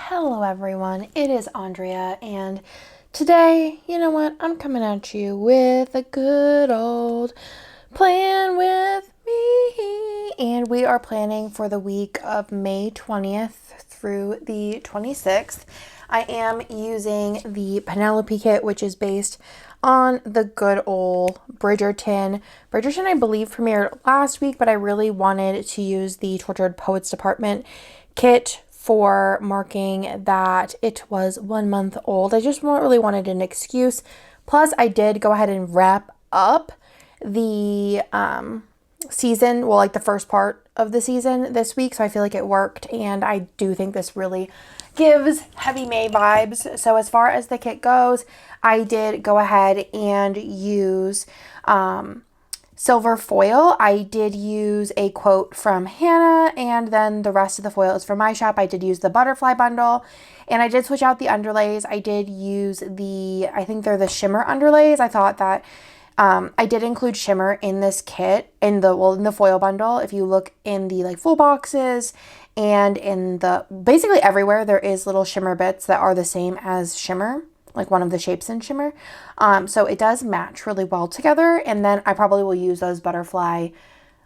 Hello everyone, it is Andrea, and today, you know what, I'm coming at you with a good old plan with me, and we are planning for the week of May 20th through the 26th. I am using the Penelope kit, which is based on the good old Bridgerton. Bridgerton, I believe, premiered last week, but I really wanted to use the Tortured Poets Department kit for marking that it was 1 month old. I just really wanted an excuse. Plus, I did go ahead and wrap up the season, well, like the first part of the season this week, so I feel like it worked, and I do think this really gives heavy May vibes. So as far as the kit goes, I did go ahead and use silver foil. I did use a quote from Hannah, and then the rest of the foil is from my shop. I did use the butterfly bundle, and I did switch out the underlays. I did use I think they're the shimmer underlays. I thought that I did include shimmer in this kit, in the foil bundle. If you look in the full boxes and in basically everywhere, there is little shimmer bits that are the same as shimmer, like one of the shapes in shimmer. So it does match really well together. And then I probably will use those butterfly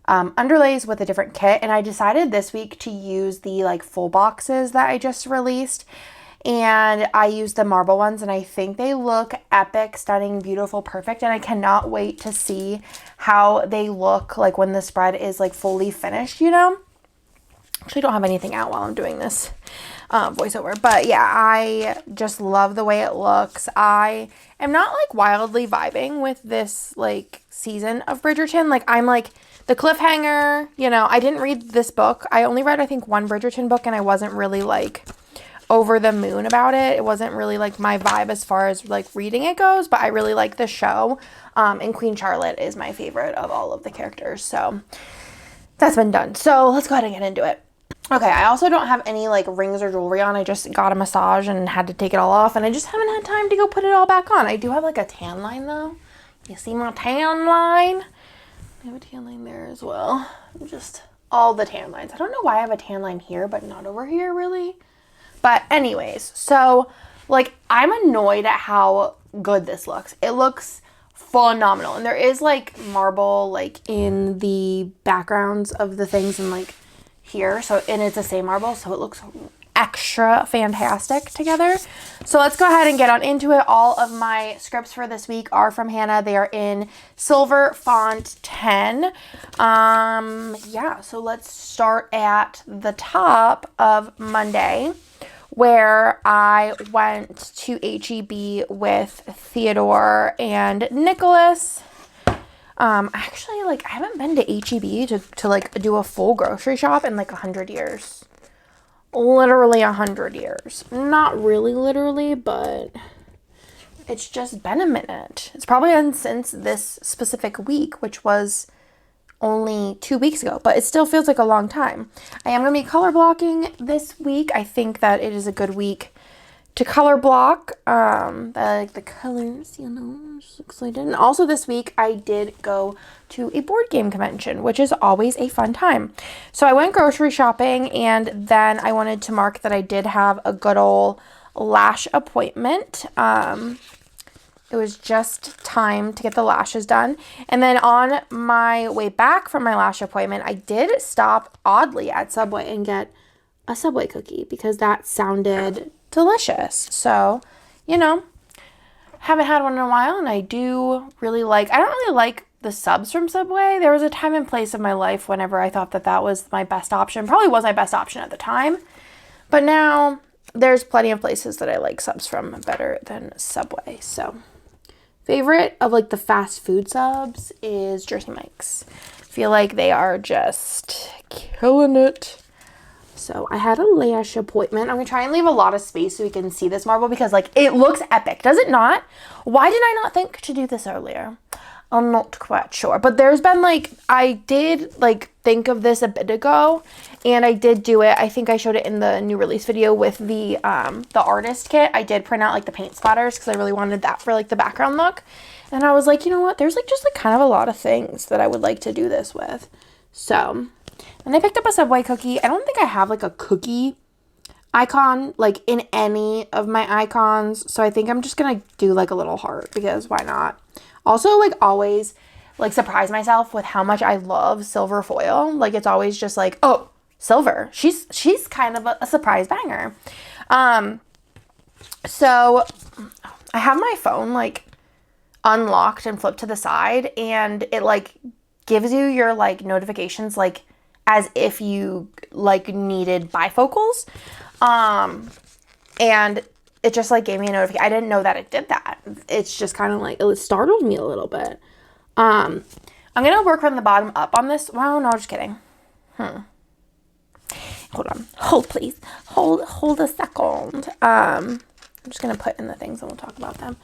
underlays with a different kit. And I decided this week to use the full boxes that I just released. And I used the marble ones, and I think they look epic, stunning, beautiful, perfect. And I cannot wait to see how they look when the spread is fully finished, Actually don't have anything out while I'm doing this voiceover, but yeah, I just love the way it looks. I am not wildly vibing with this season of Bridgerton. I'm the cliffhanger, I didn't read this book. I only read I think one Bridgerton book, and I wasn't really over the moon about it. It wasn't really my vibe as far as reading it goes, but I really like the show. And Queen Charlotte is my favorite of all of the characters. So that's been done. So let's go ahead and get into it. Okay, I also don't have any rings or jewelry on. I just got a massage and had to take it all off, and I just haven't had time to go put it all back on. I do have a tan line though. You see my tan line? I have a tan line there as well. Just all the tan lines. I don't know why I have a tan line here, but not over here really. But anyways, so I'm annoyed at how good this looks. It looks phenomenal. And there is marble in the backgrounds of the things and here. So, and it's the same marble, so it looks extra fantastic together. So let's go ahead and get on into it. All of my scripts for this week are from Hannah. They are in silver font 10. Yeah, so let's start at the top of Monday, where I went to HEB with Theodore and Nicholas. Actually, I haven't been to HEB to do a full grocery shop in 100 years. Literally 100 years. Not really literally, but it's just been a minute. It's probably been since this specific week, which was only 2 weeks ago, but it still feels like a long time. I am going to be color blocking this week. I think that it is a good week to color block. I like the colors, I'm just excited. And also this week I did go to a board game convention, which is always a fun time. So I went grocery shopping, and then I wanted to mark that I did have a good old lash appointment. It was just time to get the lashes done. And then on my way back from my lash appointment, I did stop oddly at Subway and get a Subway cookie because that sounded delicious. So, haven't had one in a while, and I do really I don't really like the subs from Subway. There was a time and place of my life whenever I thought that was my best option. Probably was my best option at the time. But now there's plenty of places that I like subs from better than Subway. So favorite of the fast food subs is Jersey Mike's. I feel like they are just killing it. So I had a lash appointment. I'm going to try and leave a lot of space so we can see this marble because it looks epic. Does it not? Why did I not think to do this earlier? I'm not quite sure. But there's been I did think of this a bit ago, and I did do it. I think I showed it in the new release video with the artist kit. I did print out the paint splatters because I really wanted that for the background look. And I was you know what? There's just kind of a lot of things that I would like to do this with. So, and I picked up a Subway cookie. I don't think I have a cookie icon, like in any of my icons. So I think I'm just gonna do like a little heart because why not? Also, like always, like surprise myself with how much I love silver foil. Like it's always just like, oh, silver. She's kind of a surprise banger. So I have my phone like unlocked and flipped to the side, and it like gives you your like notifications like as if you like needed bifocals. And it just like gave me a notification. I didn't know that it did that. It's just kind of like, it startled me a little bit. I'm gonna work from the bottom up on this. Well, no, just kidding. Hold on. Hold, please. Hold a second. I'm just gonna put in the things and we'll talk about them.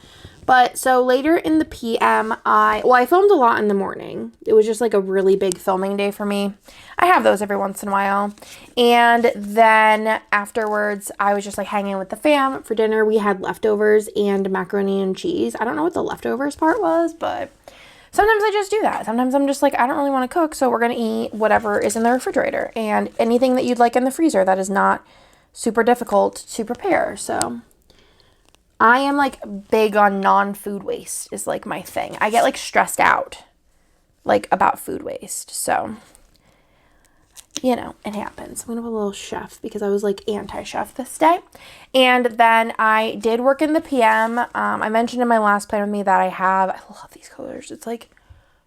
But so later in the PM, I filmed a lot in the morning. It was just like a really big filming day for me. I have those every once in a while. And then afterwards, I was just like hanging with the fam for dinner. We had leftovers and macaroni and cheese. I don't know what the leftovers part was, but sometimes I just do that. Sometimes I'm just like, I don't really want to cook, so we're going to eat whatever is in the refrigerator. And anything that you'd like in the freezer that is not super difficult to prepare. So I am like big on non-food waste is like my thing. I get like stressed out like about food waste. So, you know, it happens. I'm going to have a little chef because I was like anti-chef this day. And then I did work in the PM. I mentioned in my last plan with me that I love these colors. It's like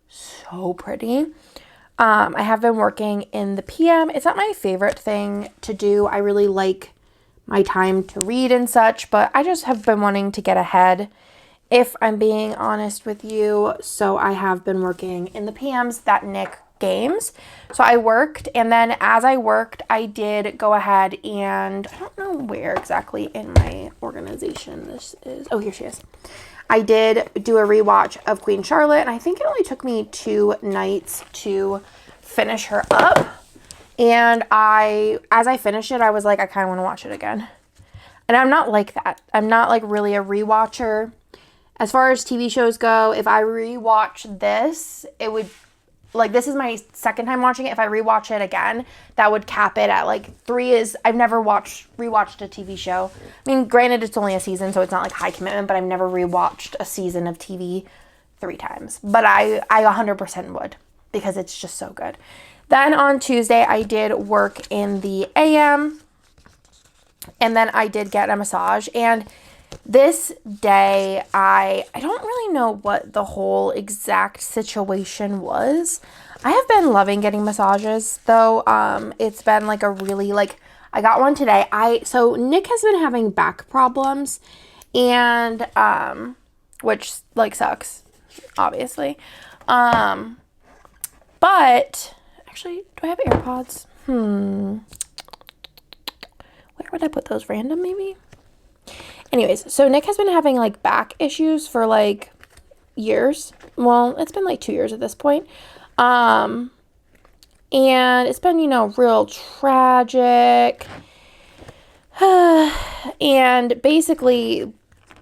so pretty. I have been working in the PM. It's not my favorite thing to do. I really like my time to read and such, but I just have been wanting to get ahead, if I'm being honest with you. So I have been working in the PMs that Nick games. So I worked, and then as I worked, I did go ahead and I don't know where exactly in my organization this is. Oh, here she is. I did do a rewatch of Queen Charlotte, and I think it only took me 2 nights to finish her up. And as I finished it, I was like, I kind of want to watch it again. And I'm not like that. I'm not like really a rewatcher. As far as TV shows go, if I rewatch this, it would, like, this is my second time watching it. If I rewatch it again, that would cap it at like 3 is, I've never rewatched a TV show. I mean, granted, it's only a season, so it's not like high commitment, but I've never rewatched a season of TV 3 times. But I 100% would, because it's just so good. Then on Tuesday, I did work in the AM, and then I did get a massage. And this day, I don't really know what the whole exact situation was. I have been loving getting massages, though. It's been like a really, like, I got one today. So Nick has been having back problems, and, which, like, sucks, obviously. But actually, do I have AirPods? Where would I put those? Random, maybe? Anyways, so Nick has been having, like, back issues for, like, years. Well, it's been, like, 2 years at this point. And it's been, you know, real tragic. And basically,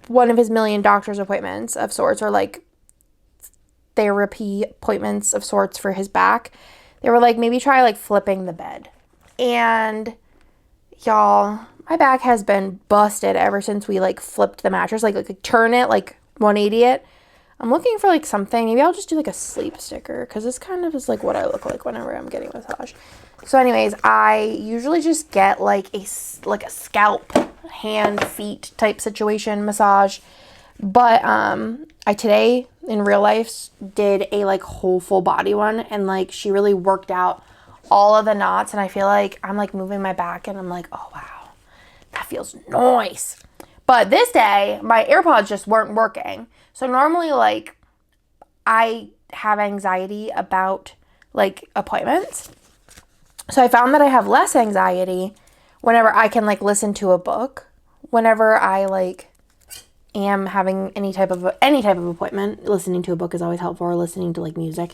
one of his million doctor's appointments of sorts, or, like, therapy appointments of sorts for his back, they were like, maybe try like flipping the bed. And y'all, my back has been busted ever since we like flipped the mattress, like turn it, like 180 it. I'm looking for like something. Maybe I'll just do like a sleep sticker, because this kind of is like what I look like whenever I'm getting a massage. So anyways, I usually just get like a scalp, hand, feet type situation massage. But I today in real life did a like whole full body one, and like she really worked out all of the knots, and I feel like I'm like moving my back and I'm like, oh wow, that feels nice. But this day my AirPods just weren't working. So normally like I have anxiety about like appointments. So I found that I have less anxiety whenever I can like listen to a book, whenever I like am having any type of appointment. Listening to a book is always helpful, or listening to like music.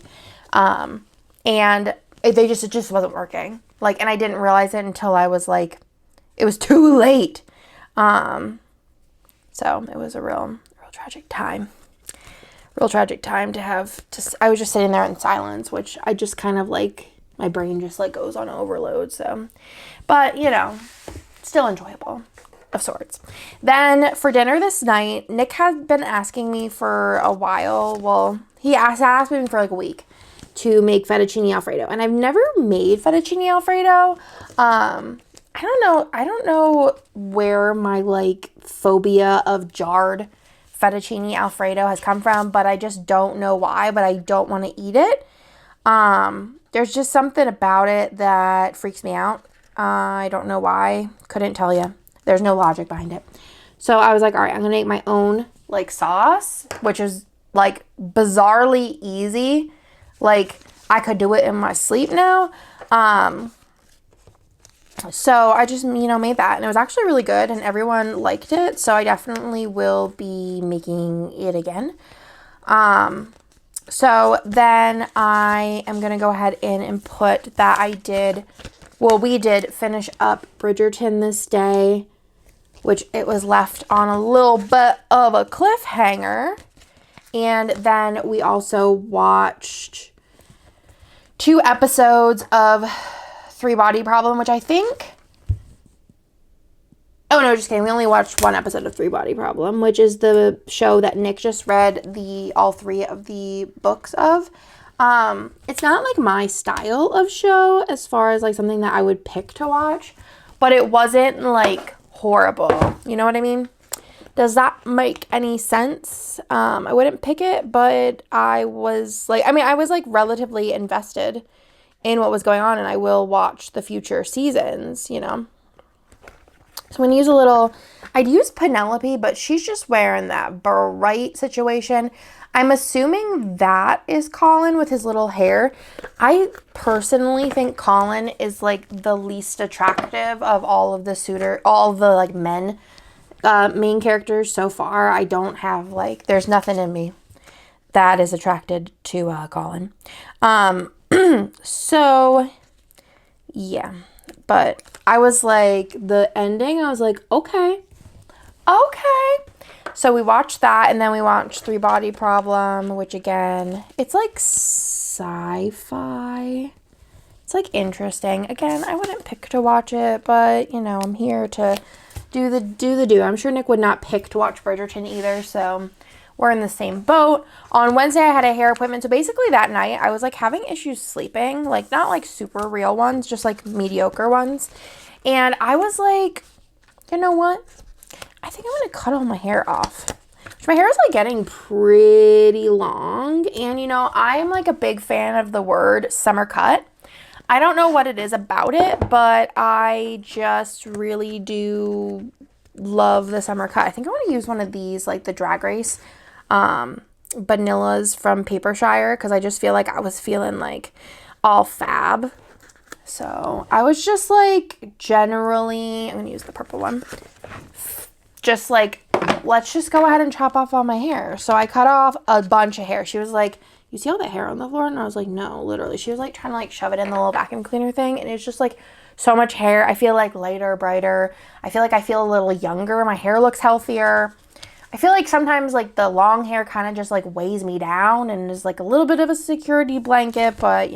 And it just wasn't working. Like, and I didn't realize it until I was like, it was too late. So it was a real tragic time. Real tragic time to have to, I was just sitting there in silence, which I just kind of like, my brain just like goes on overload. So, but you know, still enjoyable of sorts. Then for dinner this night, Nick had been asking me for a while. Well, he asked me for like a week to make fettuccine alfredo, and I've never made fettuccine alfredo. I don't know where my like phobia of jarred fettuccine alfredo has come from, but I just don't know why, but I don't want to eat it. There's just something about it that freaks me out. I don't know why. Couldn't tell you. There's no logic behind it. So I was like, all right, I'm going to make my own like sauce, which is like bizarrely easy. Like I could do it in my sleep now. So I just, made that, and it was actually really good, and everyone liked it. So I definitely will be making it again. So then I am going to go ahead and put that we did finish up Bridgerton this day, which it was left on a little bit of a cliffhanger. And then we also watched 2 episodes of 3 Body Problem, which I think... Oh, no, just kidding. We only watched 1 episode of 3 Body Problem, which is the show that Nick just read all 3 of the books of. It's not like my style of show as far as like something that I would pick to watch, but it wasn't like horrible. You know what I mean? Does that make any sense? I wouldn't pick it, but I was like relatively invested in what was going on, and I will watch the future seasons, So I'm going to I'd use Penelope, but she's just wearing that bright situation. I'm assuming that is Colin with his little hair. I personally think Colin is like the least attractive of all of the like men main characters so far. I don't have there's nothing in me that is attracted to Colin. So yeah, but I was like, the ending, I was like, okay. So we watched that, and then we watched 3 Body Problem, which again, it's like sci-fi. It's like interesting. Again, I wouldn't pick to watch it, but I'm here to do the do. I'm sure Nick would not pick to watch Bridgerton either, so we're in the same boat. On Wednesday, I had a hair appointment, so basically that night, I was like having issues sleeping, like not like super real ones, just like mediocre ones. And I was like, you know what? I think I'm going to cut all my hair off. My hair is like getting pretty long. And I'm like a big fan of the word summer cut. I don't know what it is about it, but I just really do love the summer cut. I think I want to use one of these, like the Drag Race vanillas from Papershire, because I just feel like I was feeling like all fab. So I was just like generally, I'm going to use the purple one. Just like, let's just go ahead and chop off all my hair. So I cut off a bunch of hair. She was like, you see all the hair on the floor? And I was like, no, literally. She was like trying to like shove it in the little vacuum cleaner thing. And it's just like so much hair. I feel like lighter, brighter. I feel like I feel a little younger. My hair looks healthier. I feel like sometimes like the long hair kind of just like weighs me down and is like a little bit of a security blanket, but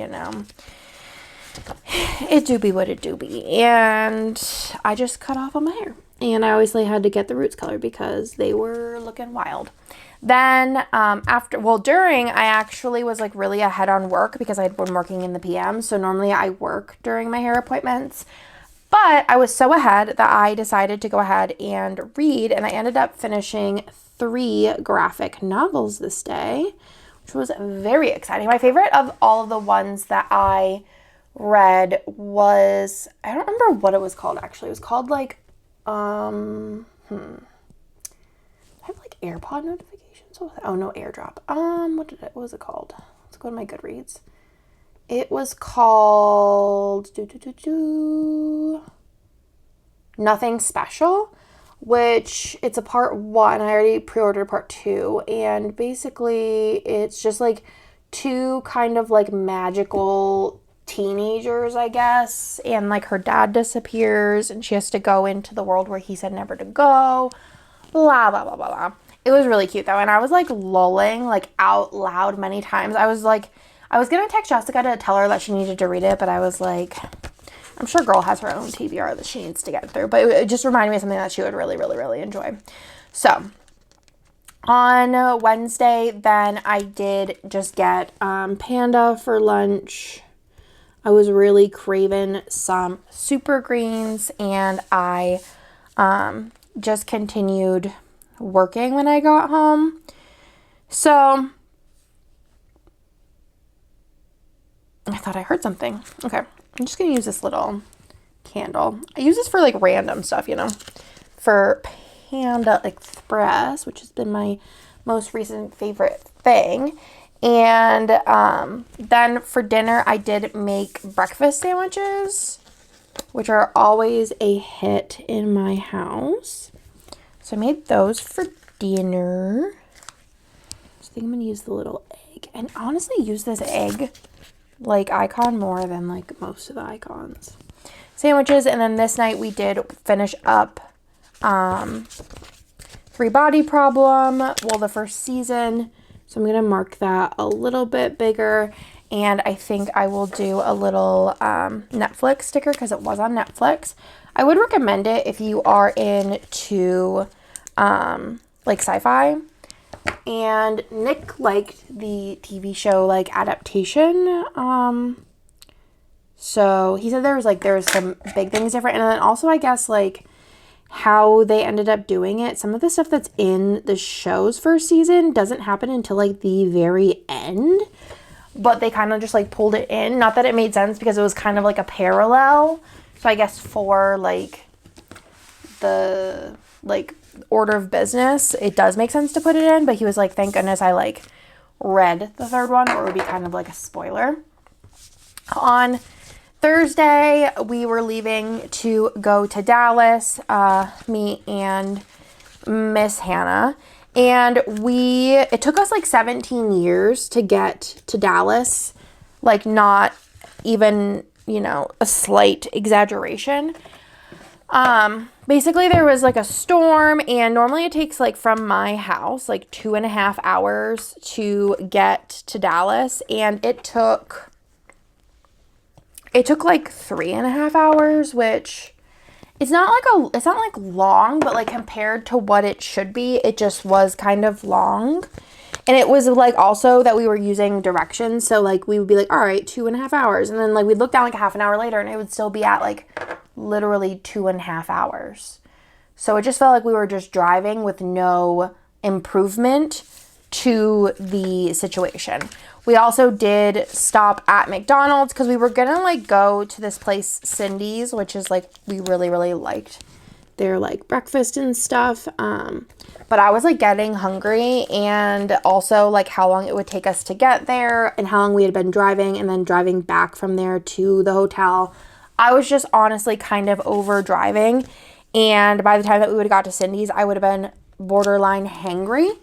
it do be what it do be. And I just cut off all my hair. And I obviously had to get the roots colored because they were looking wild. Then during, I actually was like really ahead on work because I'd been working in the PM. So normally I work during my hair appointments. But I was so ahead that I decided to go ahead and read. And I ended up finishing 3 graphic novels this day, which was very exciting. My favorite of all of the ones that I read was, I don't remember what it was called actually. It was called like, I have like AirPod notifications. Oh no, AirDrop. What was it called? Let's go to my Goodreads. It was called Nothing Special, which it's a part 1. I already pre-ordered part 2, and basically it's just like 2 kind of like magical teenagers, I guess, and like her dad disappears and she has to go into the world where he said never to go, blah blah blah blah blah. It was really cute though, and I was like lulling like out loud many times. I was gonna text Jessica to tell her that she needed to read it, but I was like, I'm sure girl has her own TBR that she needs to get through, but it just reminded me of something that she would really, really, really enjoy. So on Wednesday, then I did just get Panda for lunch. I was really craving some super greens, and I just continued working when I got home. So I thought I heard something. Okay, I'm just gonna use this little candle. I use this for like random stuff, you know, for Panda Express, which has been my most recent favorite thing. And then for dinner, I did make breakfast sandwiches, which are always a hit in my house. So I made those for dinner. So I think I'm going to use the little egg. And honestly, use this egg like icon more than like most of the icons. Sandwiches. And then this night we did finish up Three Body Problem. Well, the first season. So I'm going to mark that a little bit bigger. And I think I will do a little Netflix sticker because it was on Netflix. I would recommend it if you are into like sci-fi. And Nick liked the TV show like adaptation. So he said there was some big things different. And then also I guess like how they ended up doing it. Some of the stuff that's in the show's first season doesn't happen until like the very end. But they kind of just like pulled it in. Not that it made sense because it was kind of like a parallel. So I guess for like the like order of business, it does make sense to put it in. But he was like, thank goodness I like read the third one, or it would be kind of like a spoiler. On Thursday, we were leaving to go to Dallas, me and Miss Hannah. And it took us like 17 years to get to Dallas. Like not even, you know, a slight exaggeration. Basically there was like a storm, and normally it takes like from my house, like 2.5 hours to get to Dallas. And it took like 3.5 hours, which it's not like long, but like compared to what it should be, it just was kind of long. And it was like also that we were using directions. So like we would be like, all right, 2.5 hours. And then like we'd look down like a half an hour later and it would still be at like literally 2.5 hours. So it just felt like we were just driving with no improvement to the situation. We also did stop at McDonald's because we were gonna like go to this place, Cindy's, which is like, we really, really liked their like breakfast and stuff. But I was like getting hungry, and also like how long it would take us to get there and how long we had been driving and then driving back from there to the hotel. I was just honestly kind of over driving. And by the time that we would have got to Cindy's, I would have been borderline hangry,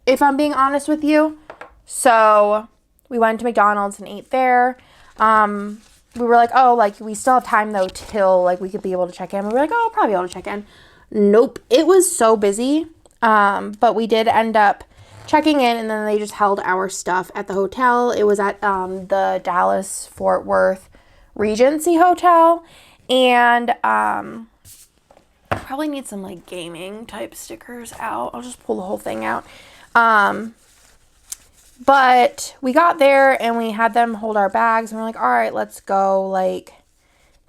if I'm being honest with you. So we went to McDonald's and ate there. We were like, oh, like we still have time though till like we could be able to check in. We were like, oh, I'll probably be able to check in. Nope. It was so busy. But we did end up checking in, and then they just held our stuff at the hotel. It was at the Dallas Fort Worth Regency Hotel. And I probably need some like gaming type stickers out. I'll just pull the whole thing out. But we got there and we had them hold our bags, and we're like, all right, let's go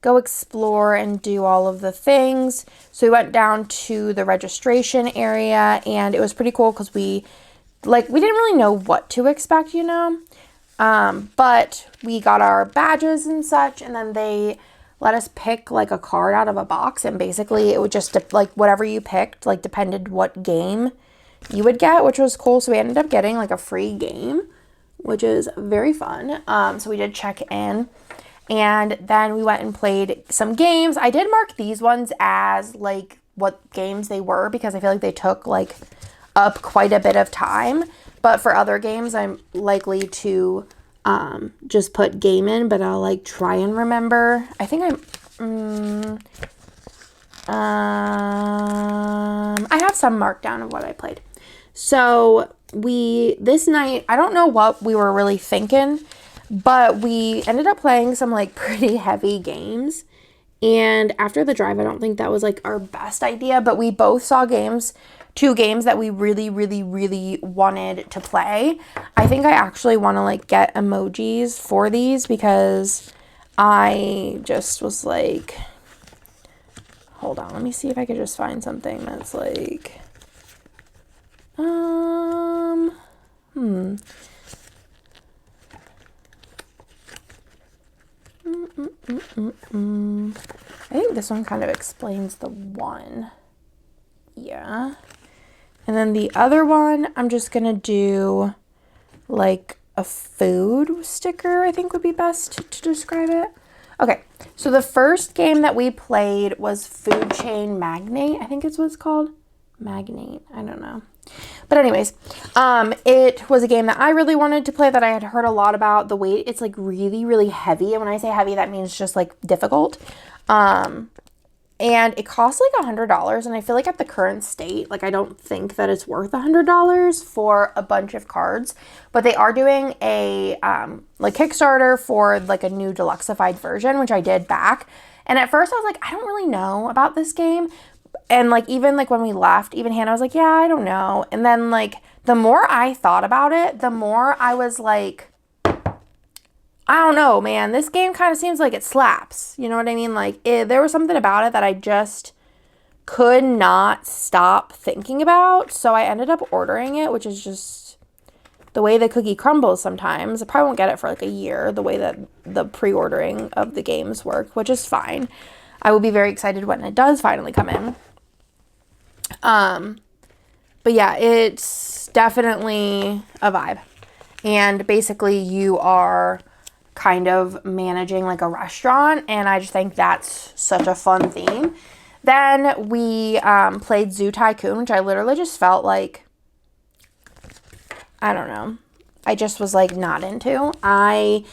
explore and do all of the things. So we went down to the registration area, and it was pretty cool because we didn't really know what to expect, you know. But we got our badges and such, and then they let us pick like a card out of a box, and basically it would just like whatever you picked, like depended what game you would get, which was cool. So we ended up getting like a free game, which is very fun. So we did check in, and then we went and played some games. I did mark these ones as like what games they were because I feel like they took like up quite a bit of time. But for other games, I'm likely to just put game in, but I'll like try and remember. I think I have some marked down of what I played. So this night, I don't know what we were really thinking, But we ended up playing some like pretty heavy games. And after the drive, I don't think that was like our best idea, but we both saw two games that we really, really, really wanted to play. I think I actually want to like get emojis for these because I just was like, hold on, let me see if I could just find something that's like, I think this one kind of explains the one. Yeah. And then the other one, I'm just going to do like a food sticker, I think would be best to describe it. Okay, so the first game that we played was Food Chain Magnate. I think it's what it's called. Magnate. I don't know. But anyways, it was a game that I really wanted to play that I had heard a lot about. The weight, it's like really, really heavy. And when I say heavy, that means just like difficult. And it costs like $100. And I feel like at the current state, like I don't think that it's worth $100 for a bunch of cards. But they are doing a like Kickstarter for like a new deluxeified version, which I did back. And at first I was like, I don't really know about this game. And like even like when we left, even Hannah was like, yeah, I don't know. And then like the more I thought about it, the more I was like, I don't know, man. This game kind of seems like it slaps. You know what I mean? Like there was something about it that I just could not stop thinking about. So I ended up ordering it, which is just the way the cookie crumbles sometimes. I probably won't get it for like a year, the way that the pre-ordering of the games work, which is fine. I will be very excited when it does finally come in. But yeah, it's definitely a vibe. And basically you are kind of managing like a restaurant, and I just think that's such a fun theme. Then we played Zoo Tycoon, which I literally just felt like, I don't know, I just was like not into. I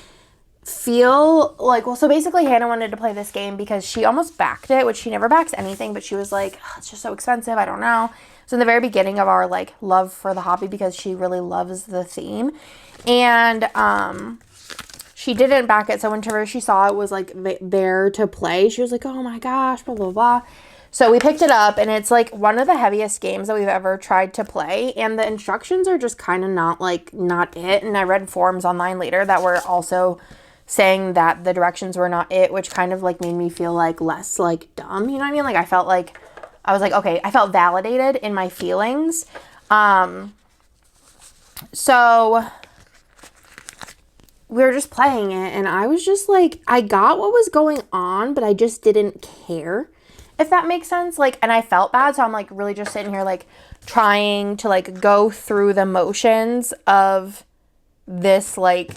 feel like, well, so basically Hannah wanted to play this game because she almost backed it, which she never backs anything, but she was like, oh, it's just so expensive, I don't know. So in the very beginning of our like love for the hobby, because she really loves the theme, and she didn't back it. So whenever she saw it was like there to play, she was like, oh my gosh, blah blah blah. So we picked it up, and it's like one of the heaviest games that we've ever tried to play, and the instructions are just kind of not it. And I read forums online later that were also saying that the directions were not it, which kind of like made me feel like less like dumb, you know what I mean? Like I felt like, I was like, okay, I felt validated in my feelings. So we were just playing it, and I was just like, I got what was going on, but I just didn't care, if that makes sense. Like, and I felt bad, so I'm like really just sitting here like trying to like go through the motions of this like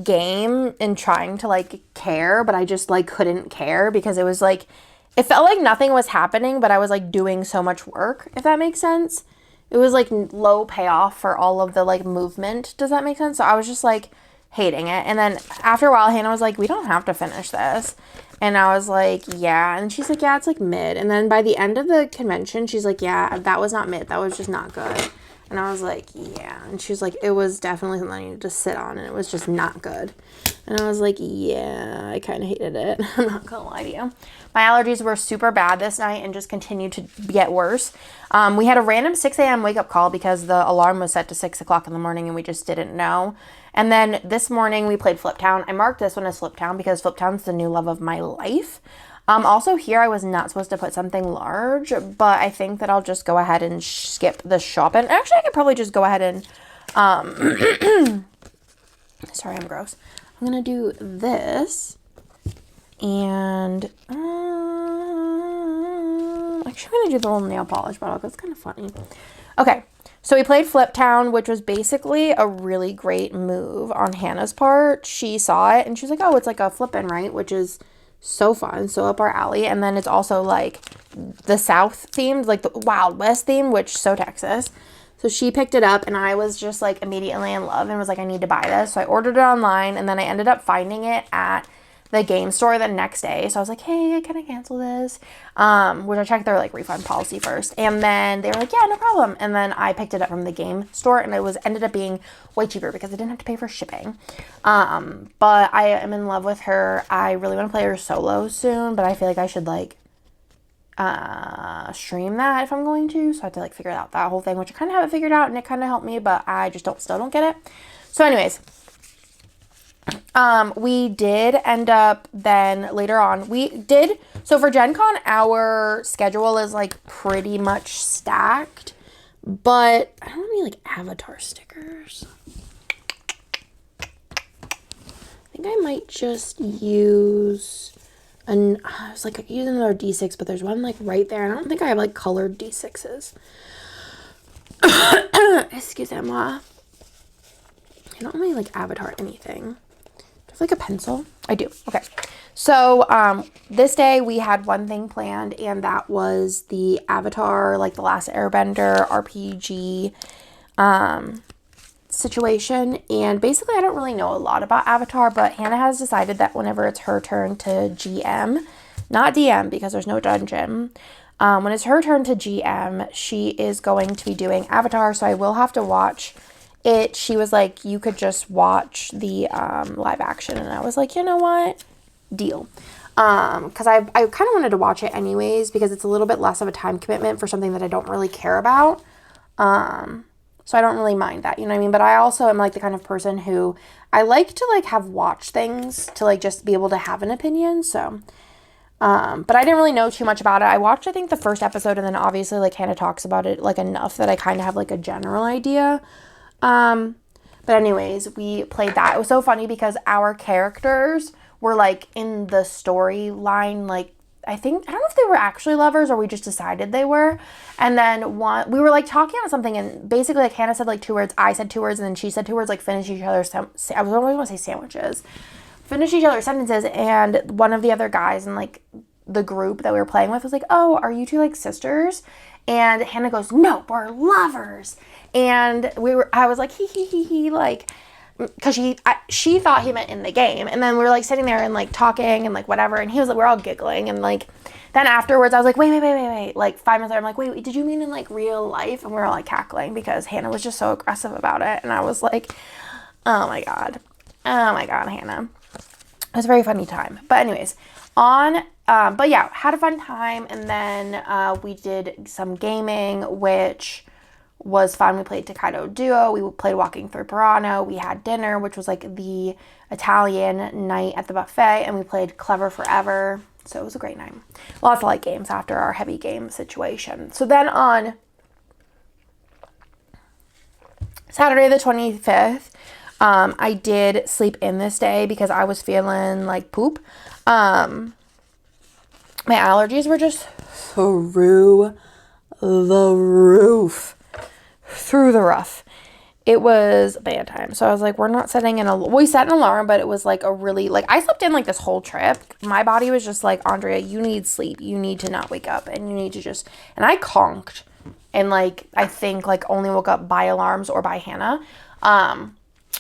game and trying to like care, but I just like couldn't care because it was like, it felt like nothing was happening, but I was like doing so much work, if that makes sense. It was like low payoff for all of the like movement. Does that make sense? So I was just like hating it. And then after a while, Hannah was like, we don't have to finish this. And I was like, yeah. And she's like, yeah, it's like mid. And then by the end of the convention, she's like, yeah, that was not mid. That was just not good. And I was like, yeah. And she was like, it was definitely something I needed to sit on, and it was just not good. And I was like, yeah, I kind of hated it. I'm not going to lie to you. My allergies were super bad this night and just continued to get worse. We had a random 6 a.m. wake-up call because the alarm was set to 6 o'clock in the morning, and we just didn't know. And then this morning we played Flip Town. I marked this one as Flip Town because Flip Town's the new love of my life. Also here I was not supposed to put something large, but I think that I'll just go ahead and skip the shop. And actually I could probably just go ahead and, sorry, I'm gross. I'm going to do this, and actually I'm going to do the little nail polish bottle because it's kind of funny. Okay, so we played Flip Town, which was basically a really great move on Hannah's part. She saw it and she was like, oh, it's like a flippin', right? Which is so fun, so up our alley. And then it's also like the South themed, like the Wild West theme, which so Texas. So she picked it up, and I was just like immediately in love and was like, I need to buy this. So I ordered it online, and then I ended up finding it at the game store the next day. So I was like, hey, can I cancel this? Which I checked their like refund policy first. And then they were like, yeah, no problem. And then I picked it up from the game store, and it ended up being way cheaper because I didn't have to pay for shipping. But I am in love with her. I really want to play her solo soon, but I feel like I should like stream that if I'm going to. So I have to like figure out that whole thing, which I kind of have it figured out, and it kind of helped me, but I just still don't get it. So anyways, we did end up then later on, so for Gen Con, our schedule is like pretty much stacked, but I don't have any like avatar stickers. I think I might just use I was like using another D6, but there's one like right there. I don't think I have like colored D6s. Excusez-moi. I don't have any like avatar anything. Like a pencil? I do. Okay. So, this day we had one thing planned, and that was the Avatar, like the Last Airbender RPG, situation. And basically I don't really know a lot about Avatar, but Hannah has decided that whenever it's her turn to GM, not DM because there's no dungeon, when it's her turn to GM, she is going to be doing Avatar, so I will have to watch it. She was like, you could just watch the live action, and I was like, you know what, deal, because I kind of wanted to watch it anyways because it's a little bit less of a time commitment for something that I don't really care about, so I don't really mind that, you know what I mean? But I also am like the kind of person who I like to like have watched things to like just be able to have an opinion. So but I didn't really know too much about it. I watched I think the first episode, and then obviously like Hannah talks about it like enough that I kind of have like a general idea. But anyways, we played that. It was so funny because our characters were like in the storyline, like I don't know if they were actually lovers or we just decided they were. And then we were like talking about something, and basically like Hannah said like 2 words, I said 2 words, and then she said 2 words, like finish each other's I was always want to say sandwiches. Finish each other's sentences, and one of the other guys in like the group that we were playing with was like, oh, are you two like sisters? And Hannah goes, no, we're lovers. And I was like, he, like, because she thought he meant in the game. And then we were like sitting there and like talking and like whatever, and he was like, we're all giggling, and like then afterwards I was like, wait, like 5 minutes later I'm like, wait, did you mean in like real life? And we were all like cackling because Hannah was just so aggressive about it, and I was like, oh my god, Hannah. It was a very funny time. But anyways, but yeah, had a fun time, and then we did some gaming, which was fun. We played Takedo Duo, we played Walking Through Pirano, we had dinner, which was like the Italian night at the buffet, and we played Clever Forever, so it was a great night. Lots of light games after our heavy game situation. So then on Saturday the 25th, I did sleep in this day because I was feeling like poop. My allergies were just through the roof. It was a bad time. So I was like, we're not setting we set an alarm, but it was like a really, like, I slept in like this whole trip. My body was just like, Andrea, you need sleep. You need to not wake up, and you need to and I conked, and like, I think like only woke up by alarms or by Hannah.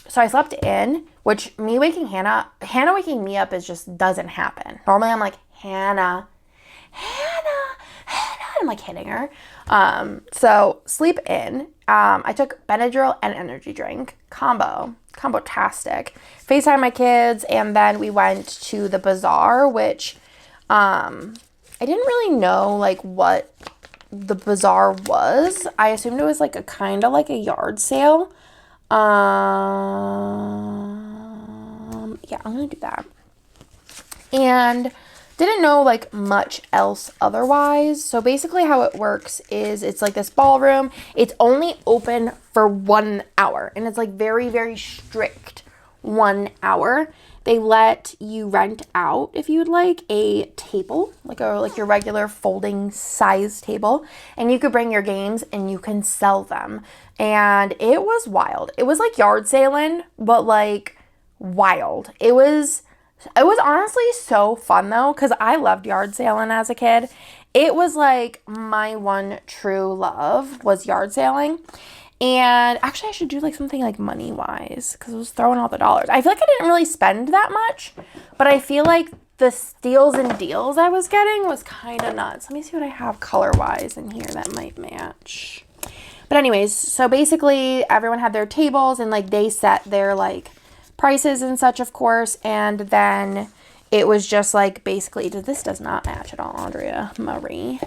So I slept in, which waking Hannah waking me up doesn't happen. Normally I'm like, Hannah, I'm like hitting her. So sleep in. I took Benadryl and energy drink combo-tastic. FaceTime my kids, and then we went to the bazaar, which I didn't really know like what the bazaar was. I assumed it was like a kind of like a yard sale. Yeah, I'm gonna do that. And didn't know like much else otherwise. So basically how it works is it's like this ballroom. It's only open for 1 hour, and it's like very, very strict 1 hour. They let you rent out, if you would like, a table, like your regular folding size table, and you could bring your games and you can sell them. And it was wild. It was like yard sailing, but like wild. It was honestly so fun though, because I loved yard sailing as a kid. It was like my one true love was yard sailing. And actually, I should do like something like money-wise because I was throwing all the dollars. I feel like I didn't really spend that much, but I feel like the steals and deals I was getting was kind of nuts. Let me see what I have color-wise in here that might match. But anyways, so basically everyone had their tables and like they set their like prices and such, of course. And then it was just like basically, this does not match at all, Andrea Marie.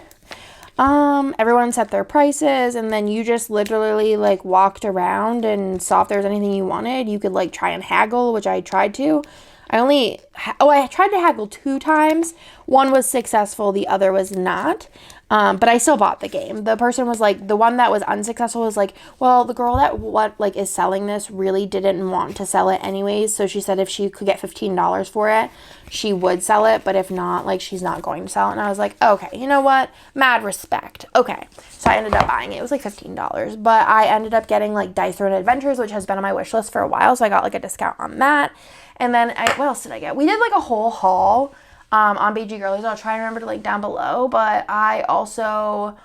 Everyone set their prices and then you just literally like walked around and saw if there was anything you wanted. You could like try and haggle, which I tried to. I tried to haggle 2 times. One was successful, the other was not. But I still bought the game. The person was like, the one that was unsuccessful was like, well, the girl that is selling this really didn't want to sell it anyways. So she said if she could get $15 for it, she would sell it. But if not, like, she's not going to sell it. And I was like, okay, you know what? Mad respect. Okay. So I ended up buying it. It was like $15. But I ended up getting like Dice Throne Adventures, which has been on my wish list for a while. So I got like a discount on that. And then what else did I get? We did like a whole haul on BG Girlies. I'll try and remember to link down below. But I also,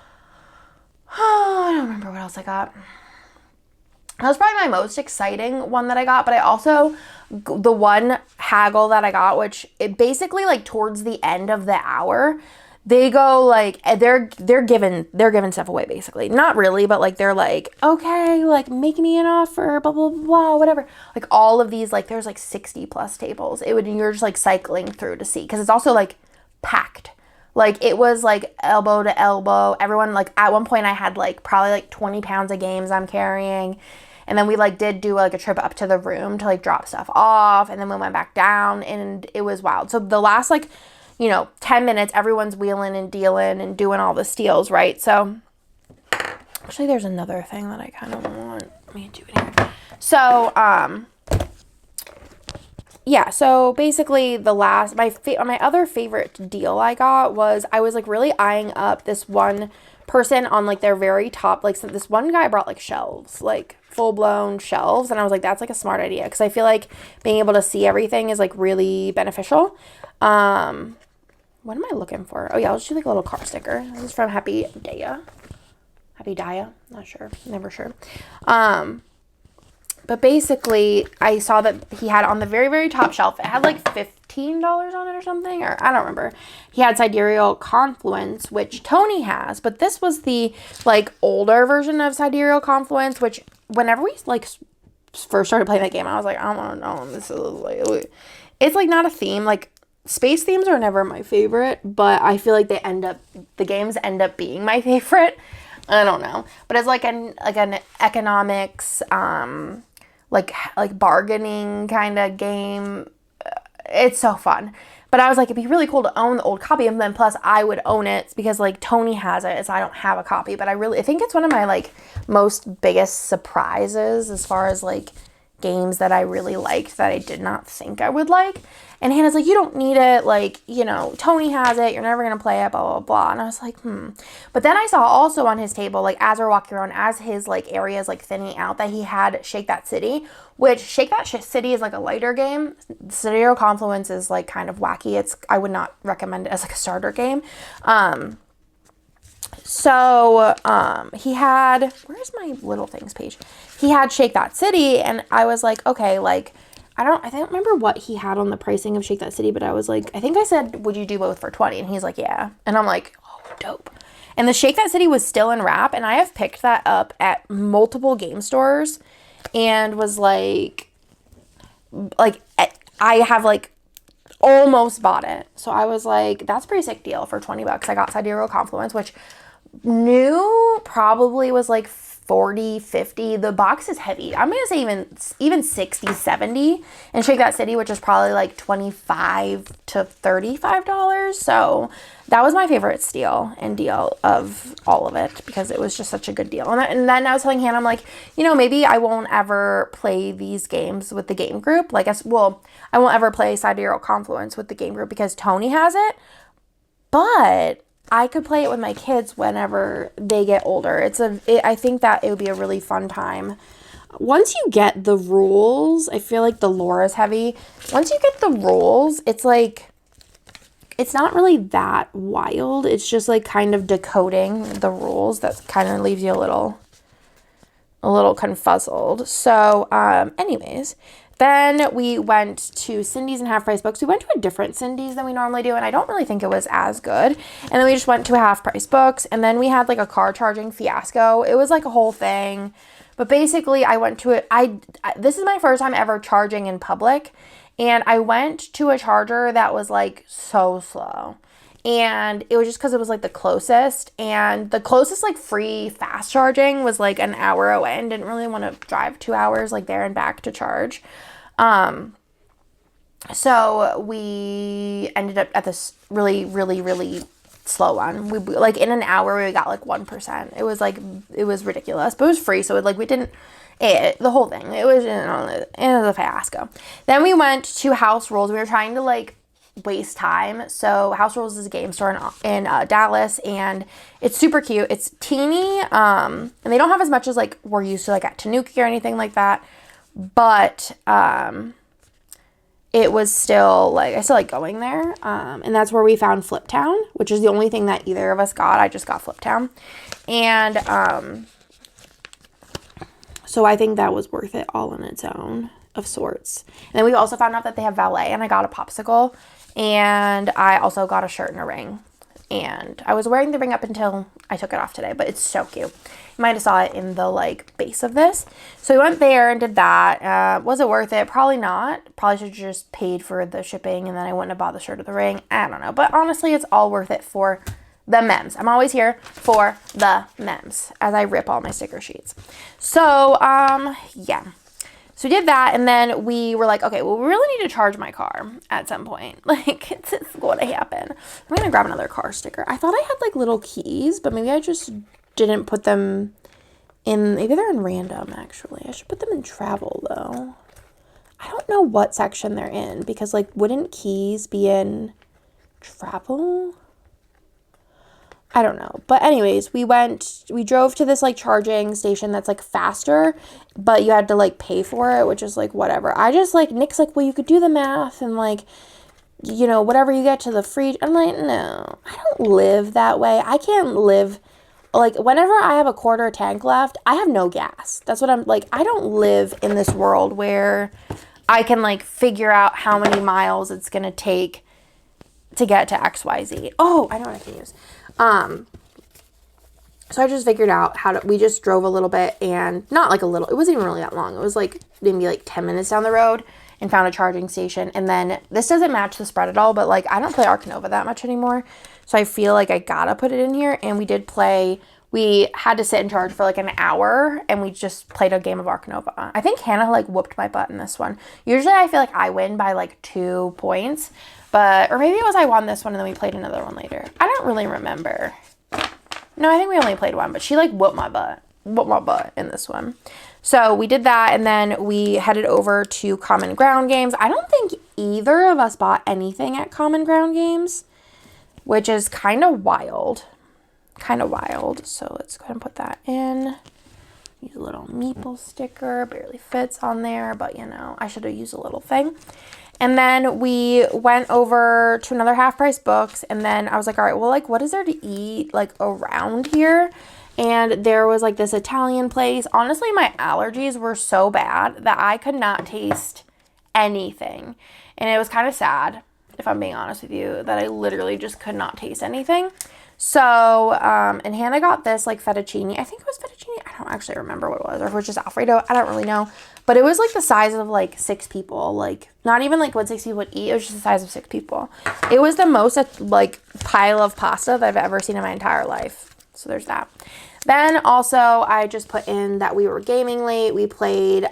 I don't remember what else I got. That was probably my most exciting one that I got. But I also, the one haggle that I got, which it basically like towards the end of the hour, they go like, they're giving stuff away basically. Not really, but like they're like, okay, like make me an offer, blah, blah, blah, whatever. Like all of these, like there's like 60 plus tables. You're just like cycling through to see, because it's also like packed. Like it was like elbow to elbow. Everyone, like at one point I had like probably like 20 pounds of games I'm carrying. And then we like did do like a trip up to the room to like drop stuff off. And then we went back down and it was wild. So the last like, 10 minutes, everyone's wheeling and dealing and doing all the steals, right? So, actually, there's another thing that I kind of want. Let me do it here. So, yeah, so basically my other favorite deal I got was I was like really eyeing up this one person on like their very top, like so this one guy brought like shelves, like full-blown shelves, and I was like, that's like a smart idea because I feel like being able to see everything is like really beneficial. What am I looking for? Oh yeah, I'll just do like a little car sticker. This is from Happy Daya. Not sure. Never sure. But basically, I saw that he had on the very, very top shelf, it had like $15 on it or something, or I don't remember. He had Sidereal Confluence, which Tony has, but this was the like older version of Sidereal Confluence, which whenever we like first started playing that game, I was like, I don't want to know. This is like, it's like not a theme. Like space themes are never my favorite, but I feel like the games end up being my favorite. I don't know, but it's like an economics, like bargaining kind of game. It's so fun. But I was like, it'd be really cool to own the old copy, and then plus I would own it because like Tony has it, so I don't have a copy. But I think it's one of my like most biggest surprises as far as like games that I really liked that I did not think I would like. And Hannah's like, you don't need it. Like, Tony has it. You're never going to play it, blah, blah, blah. And I was like, But then I saw also on his table, like, as we're walking around, as his, like, areas, like, thinning out, that he had Shake That City, which Shake That City is, like, a lighter game. Sidereal Confluence is, like, kind of wacky. I would not recommend it as, like, a starter game. So he had, where's my little things page? He had Shake That City, and I was like, okay, like, I don't remember what he had on the pricing of Shake That City, but I was like, I think I said, would you do both for 20? And he's like, yeah. And I'm like, oh, dope. And the Shake That City was still in wrap, and I have picked that up at multiple game stores and was like I have like almost bought it. So I was like, that's a pretty sick deal for $20. I got Sidereal Confluence, which new probably was like 40, 50. The box is heavy. I'm going to say even 60, 70. And Shake That City, which is probably like $25 to $35. So that was my favorite steal and deal of all of it because it was just such a good deal. And then I was telling Hannah, I'm like, maybe I won't ever play these games with the game group. I won't ever play Sidereal Confluence with the game group because Tony has it. But I could play it with my kids whenever they get older. I think that it would be a really fun time. Once you get the rules, I feel like the lore is heavy. Once you get the rules, it's like, it's not really that wild. It's just like kind of decoding the rules that kind of leaves you a little a little confuzzled. So, anyways, then we went to Cindy's and Half Price Books. We went to a different Cindy's than we normally do, and I don't really think it was as good. And then we just went to a Half Price Books, and then we had like a car charging fiasco. It was like a whole thing. But basically, I went to it. This is my first time ever charging in public, and I went to a charger that was like so slow. And it was just because it was like the closest, and the closest like free fast charging was like an hour away, and didn't really want to drive 2 hours like there and back to charge. So we ended up at this really, really, really slow one. We like in an hour we got like 1%. It was ridiculous, but it was free, so we didn't the whole thing. It was a fiasco. Then we went to House Rules. We were trying to like waste time. So House Rules is a game store in Dallas, and it's super cute. It's teeny, and they don't have as much as like we're used to like at Tanuki or anything like that, but it was still like I still like going there, and that's where we found Flip Town, which is the only thing that either of us got. I just got Flip Town, and so I think that was worth it all on its own of sorts. And then we also found out that they have valet, and I got a popsicle. And I also got a shirt and a ring. And I was wearing the ring up until I took it off today, but it's so cute. You might have saw it in the like base of this. So we went there and did that. Was it worth it? Probably not. Probably should have just paid for the shipping, and then I wouldn't have bought the shirt or the ring. I don't know. But honestly, it's all worth it for the memes. I'm always here for the memes as I rip all my sticker sheets. So, yeah. So we did that, and then we were like, okay, well, we really need to charge my car at some point. Like, it's going to happen. I'm going to grab another car sticker. I thought I had, like, little keys, but maybe I just didn't put them in. Maybe they're in random, actually. I should put them in travel, though. I don't know what section they're in, because, like, wouldn't keys be in travel? I don't know. But anyways, we drove to this like charging station that's like faster, but you had to like pay for it, which is like whatever. I just like, Nick's like, well, you could do the math and like, you know, whatever you get to the free. I'm like, no, I don't live that way. I can't live like whenever I have a quarter tank left, I have no gas. That's what I'm like. I don't live in this world where I can like figure out how many miles it's going to take to get to XYZ. Oh, I know what I can use. So I just figured out we just drove a little bit, and not like a little, it wasn't even really that long. It was like maybe like 10 minutes down the road, and found a charging station. And then this doesn't match the spread at all, but like I don't play Ark Nova that much anymore. So I feel like I gotta put it in here. And we had to sit and charge for like an hour, and we just played a game of Ark Nova. I think Hannah like whooped my butt in this one. Usually I feel like I win by like 2 points. Or maybe it was I won this one and then we played another one later. I don't really remember. No, I think we only played one, but she like whooped my butt in this one. So we did that, and then we headed over to Common Ground Games. I don't think either of us bought anything at Common Ground Games, which is kind of wild. So let's go ahead and put that in. Use a little meeple sticker. Barely fits on there, but you know, I should have used a little thing. And then we went over to another Half Price Books, and then I was like, all right, well, like, what is there to eat, like, around here? And there was, like, this Italian place. Honestly, my allergies were so bad that I could not taste anything. And it was kind of sad, if I'm being honest with you, that I literally just could not taste anything. So, and Hannah got this, like, fettuccine. I think it was fettuccine. I don't actually remember what it was, or if it was just Alfredo. I don't really know. But it was, like, the size of, like, 6 people. Like, not even, like, what 6 people would eat. It was just the size of 6 people. It was the most, like, pile of pasta that I've ever seen in my entire life. So there's that. Then, also, I just put in that we were gaming late. We played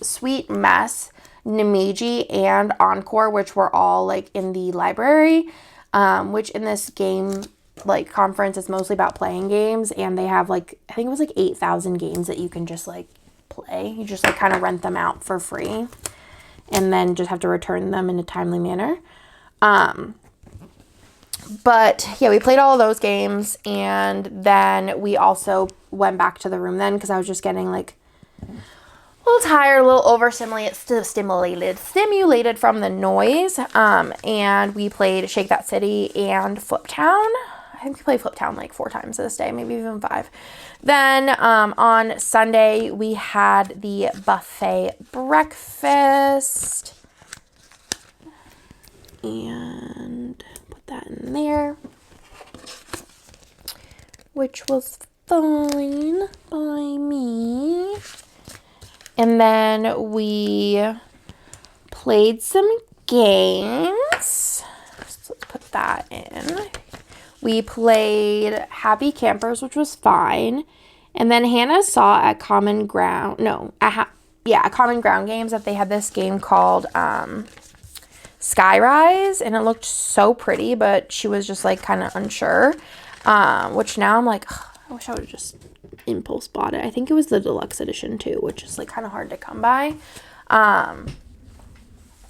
Sweet Mess, Namiji, and Encore, which were all, like, in the library. Which in this game, like, conference is mostly about playing games. And they have, like, I think it was, like, 8,000 games that you can just, like, play. You just like kind of rent them out for free, and then just have to return them in a timely manner. But yeah, we played all of those games, and then we also went back to the room then because I was just getting like a little tired, a little stimulated from the noise. And we played Shake That City and Flip Town. I think we played Flip Town like 4 times this day, maybe even 5. Then on Sunday, we had the buffet breakfast. And put that in there, which was fine by me. And then we played some games. So let's put that in. We played Happy Campers, which was fine. And then Hannah saw at Common Ground Games that they had this game called Skyrise, and it looked so pretty, but she was just like kind of unsure, which now I'm like, ugh, I wish I would have just impulse bought it. I think it was the deluxe edition too, which is like kind of hard to come by.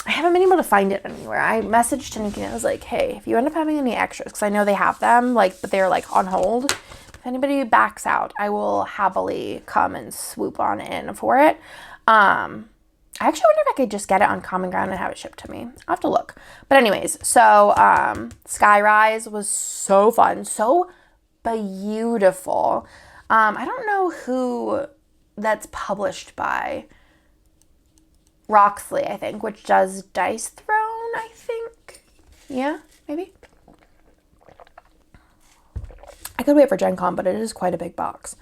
I haven't been able to find it anywhere. I messaged Tanika and I was like, hey, if you end up having any extras, because I know they have them, like, but they're like on hold, if anybody backs out, I will happily come and swoop on in for it. I actually wonder if I could just get it on Common Ground and have it shipped to me. I'll have to look. But anyways, so Skyrise was so fun, so beautiful. I don't know who that's published by. Roxley, I think, which does Dice Throne, I think. Yeah, maybe. I could wait for Gen Con, but it is quite a big box.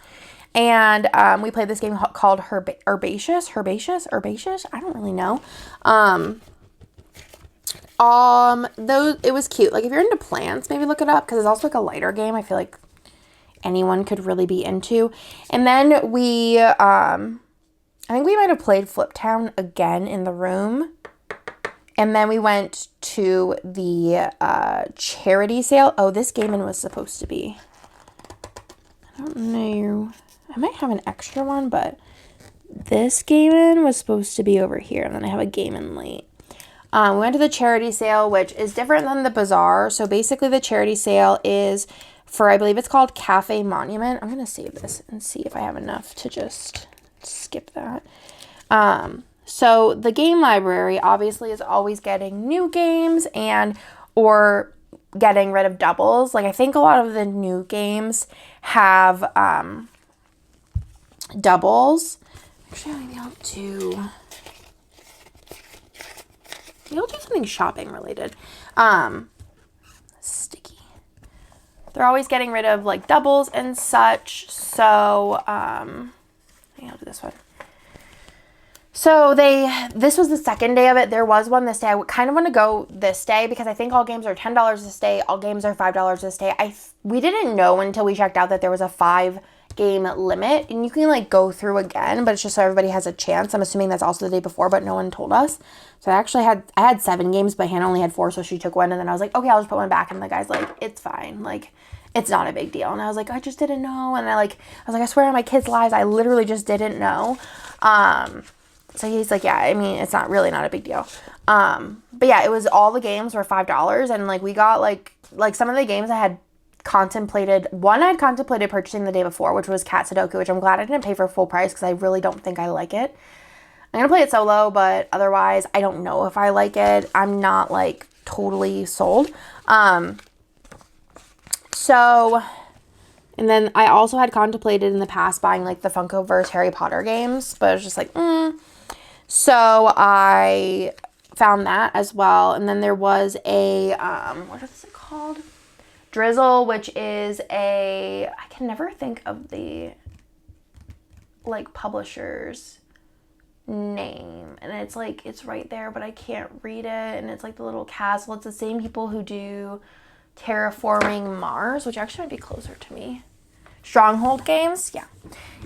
And we played this game called Herbaceous. I don't really know. It was cute. Like, if you're into plants, maybe look it up, because it's also like a lighter game. I feel like anyone could really be into. And then we, I think we might have played Flip Town again in the room. And then we went to the charity sale. Oh, this game-in was supposed to be, I don't know. I might have an extra one, but this game-in was supposed to be over here. And then I have a game-in late. We went to the charity sale, which is different than the bazaar. So basically the charity sale is for, I believe it's called Cafe Monument. I'm going to save this and see if I have enough to just skip that. So the game library obviously is always getting new games or getting rid of doubles. Like, I think a lot of the new games have doubles. Actually, maybe I'll do something shopping related. Sticky. They're always getting rid of like doubles and such. So I think I'll do this one. So this was the second day of it. There was one this day. I kind of want to go this day because I think all games are $10 this day. All games are $5 this day. We didn't know until we checked out that there was a 5-game limit, and you can like go through again, but it's just so everybody has a chance. I'm assuming that's also the day before, but no one told us. So I had 7 games, but Hannah only had 4, so she took one, and then I was like, okay, I'll just put one back, and the guy's like, it's fine, like, it's not a big deal. And I was like, I just didn't know. And I was like, I swear on my kids' lives, I literally just didn't know. So he's like, yeah, I mean, it's not a big deal. But yeah, it was, all the games were $5, and like we got like some of the games I'd contemplated purchasing the day before, which was Cat Sudoku, which I'm glad I didn't pay for full price because I really don't think I like it. I'm gonna play it solo, but otherwise I don't know if I like it. I'm not like totally sold. So, and then I also had contemplated in the past buying like the Funkoverse Harry Potter games, but it was just like, So I found that as well. And then there was a, what is it called? Drizzle, which is I can never think of the like publisher's name. And it's like, it's right there, but I can't read it. And it's like the little castle. It's the same people who do Terraforming Mars, which actually might be closer to me. Stronghold games, yeah.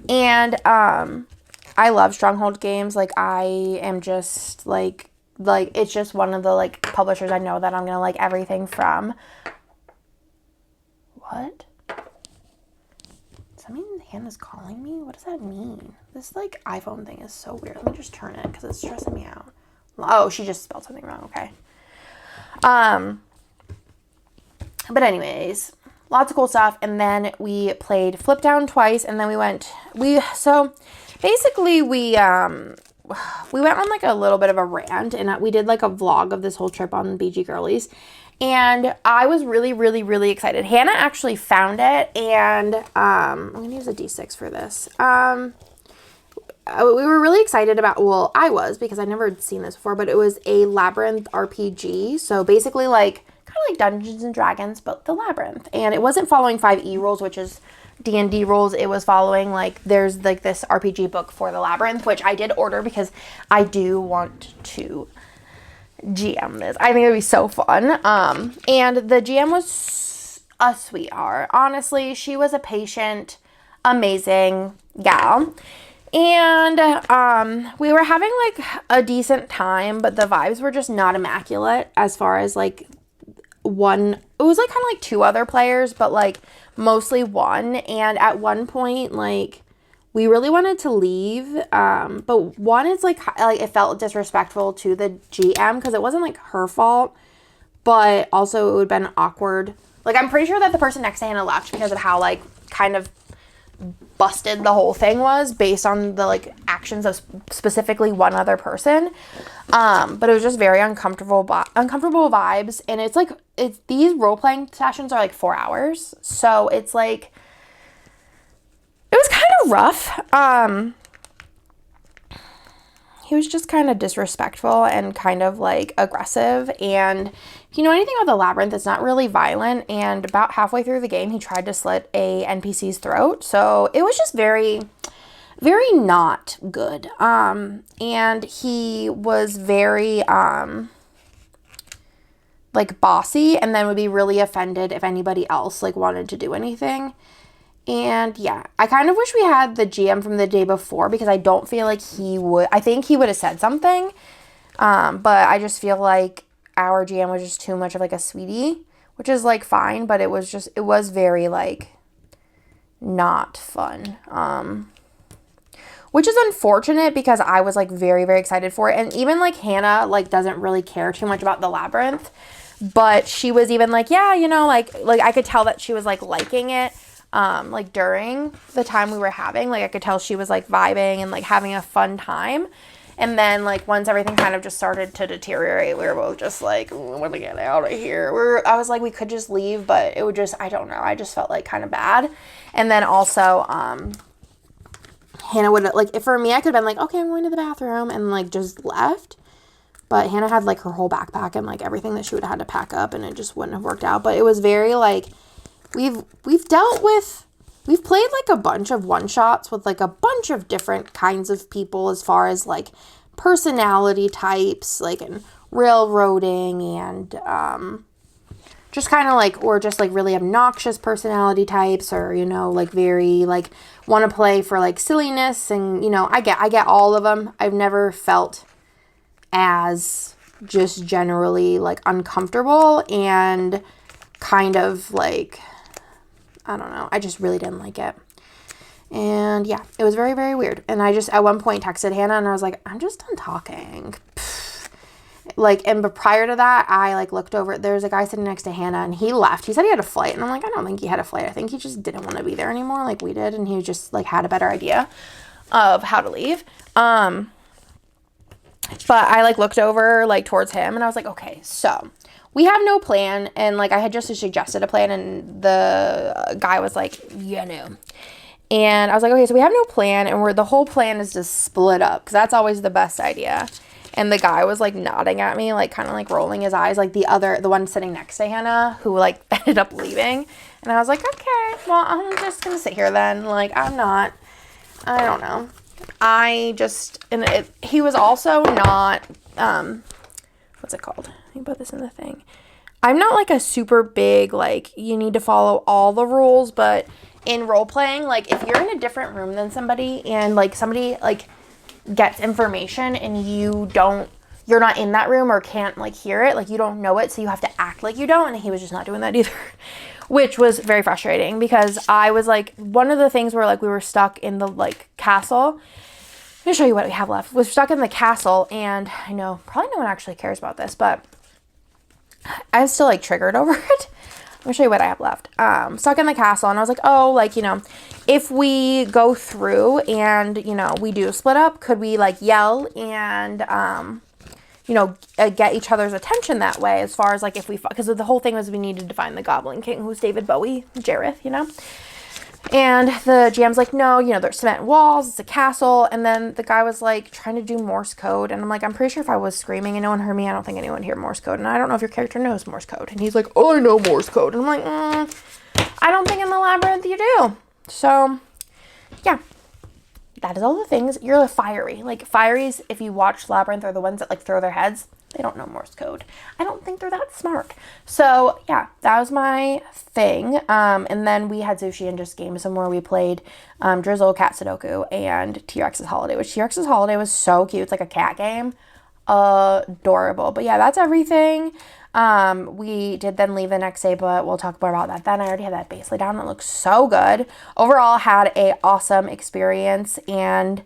And I love Stronghold games. Like, I am just like it's just one of the like publishers I know that I'm gonna like everything from. What? Does that mean Hannah's calling me? What does that mean? This like iPhone thing is so weird. Let me just turn it because it's stressing me out. Oh, she just spelled something wrong. Okay. But anyways, lots of cool stuff. And then we played Flip Down twice, and then we went on like a little bit of a rant, and we did like a vlog of this whole trip on BG Girlies. And I was really, really, really excited. Hannah actually found it, and I'm going to use a D6 for this. We were really excited about, well, I was, because I never had seen this before, but it was a Labyrinth RPG. So basically like, kind of like Dungeons and Dragons, but the Labyrinth. And it wasn't following 5e rules, which is D&D rules. It was following like, there's like this RPG book for the Labyrinth, which I did order because I do want to GM this. I think it would be so fun. And the GM was a sweetheart. Honestly, she was a patient, amazing gal. And we were having like a decent time, but the vibes were just not immaculate as far as like one. It was like kind of like two other players, but like mostly one. And at one point, like we really wanted to leave, but one is like it felt disrespectful to the GM because it wasn't like her fault, but also it would have been awkward. Like I'm pretty sure that the person next to Hannah left because of how like kind of busted the whole thing was based on the like actions of specifically one other person, but it was just very uncomfortable vibes. And it's like these role-playing sessions are like 4 hours, so it's like it was kind of rough. He was just kind of disrespectful and kind of like aggressive. And if you know anything about the Labyrinth, it's not really violent. And about halfway through the game, he tried to slit a NPC's throat. So it was just very, very not good. And he was very like bossy, and then would be really offended if anybody else like wanted to do anything. And yeah, I kind of wish we had the GM from the day before because I don't feel like he would. I think he would have said something, but I just feel like our GM was just too much of like a sweetie, which is like fine, but it was very like not fun, which is unfortunate because I was like very, very excited for it. And even like Hannah like doesn't really care too much about the Labyrinth, but she was even like, yeah, you know, like I could tell that she was like liking it. Like during the time we were having, like I could tell she was like vibing and like having a fun time. And then like once everything kind of just started to deteriorate, we were both just like, we're gonna get out of here. I was like, we could just leave, but it would just, I don't know. I just felt like kind of bad. And then also, Hannah would like, if for me, I could have been like, okay, I'm going to the bathroom and like just left. But Hannah had like her whole backpack and like everything that she would have had to pack up, and it just wouldn't have worked out. But it was very like, we've played like a bunch of one-shots with like a bunch of different kinds of people as far as like personality types, like in railroading and just kind of like, or just like really obnoxious personality types, or you know, like very like want to play for like silliness. And you know, I get all of them. I've never felt as just generally like uncomfortable and kind of like, I don't know. I just really didn't like it. And yeah, it was very, very weird. And I just at one point texted Hannah and I was like, I'm just done talking. Like, and but prior to that, I like looked over. There's a guy sitting next to Hannah and he left. He said he had a flight. And I'm like, I don't think he had a flight. I think he just didn't want to be there anymore like we did. And he just like had a better idea of how to leave. But I like looked over like towards him and I was like, okay, so we have no plan. And like I had just suggested a plan and the guy was like, yeah, no. And I was like, okay, so we have no plan and the whole plan is to split up because that's always the best idea. And the guy was like nodding at me, like kind of like rolling his eyes, like the one sitting next to Hannah who like ended up leaving. And I was like, okay, well, I'm just going to sit here then. Like, I don't know. He was also not, what's it called? Let me put this in the thing. I'm not like a super big, like, you need to follow all the rules, but in role playing, like, if you're in a different room than somebody and like somebody like gets information and you're not in that room or can't like hear it, like you don't know it, so you have to act like you don't. And he was just not doing that either, which was very frustrating because I was like, one of the things where like we were stuck in the like castle. Let me show you what we have left. We're stuck in the castle, and I know probably no one actually cares about this, but I'm still like triggered over it. Let me show you what I have left. Stuck in the castle, and I was like, oh, like, you know, if we go through and, you know, we do split up, could we like yell and, get each other's attention that way, as far as like if we, because the whole thing was we needed to find the Goblin King, who's David Bowie, Jareth, And the GM's like, no, there's cement walls, it's a castle. And then the guy was like trying to do Morse code. And I'm like, I'm pretty sure if I was screaming and no one heard me, I don't think anyone would hear Morse code. And I don't know if your character knows Morse code. And he's like, oh, I know Morse code. And I'm like, I don't think in the labyrinth you do. So, yeah. That is all the things. You're a fiery. Like, fieries, if you watch Labyrinth, are the ones that, like, throw their heads. They don't know Morse code. I don't think they're that smart. So, yeah, that was my thing. And then we had sushi and just games somewhere. We played Drizzle, Cat Sudoku, and T-Rex's Holiday, which T-Rex's Holiday was so cute. It's like a cat game. Adorable. But, yeah, that's everything. We did then leave the next day, but we'll talk more about that then. I already had that base laid down. It looks so good. Overall, had a awesome experience, and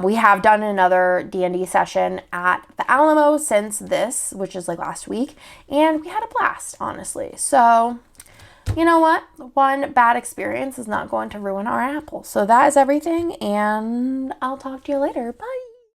we have done another D&D session at the Alamo since this, which is like last week, and we had a blast, honestly. So, you know what? One bad experience is not going to ruin our apple. So that is everything, and I'll talk to you later. Bye!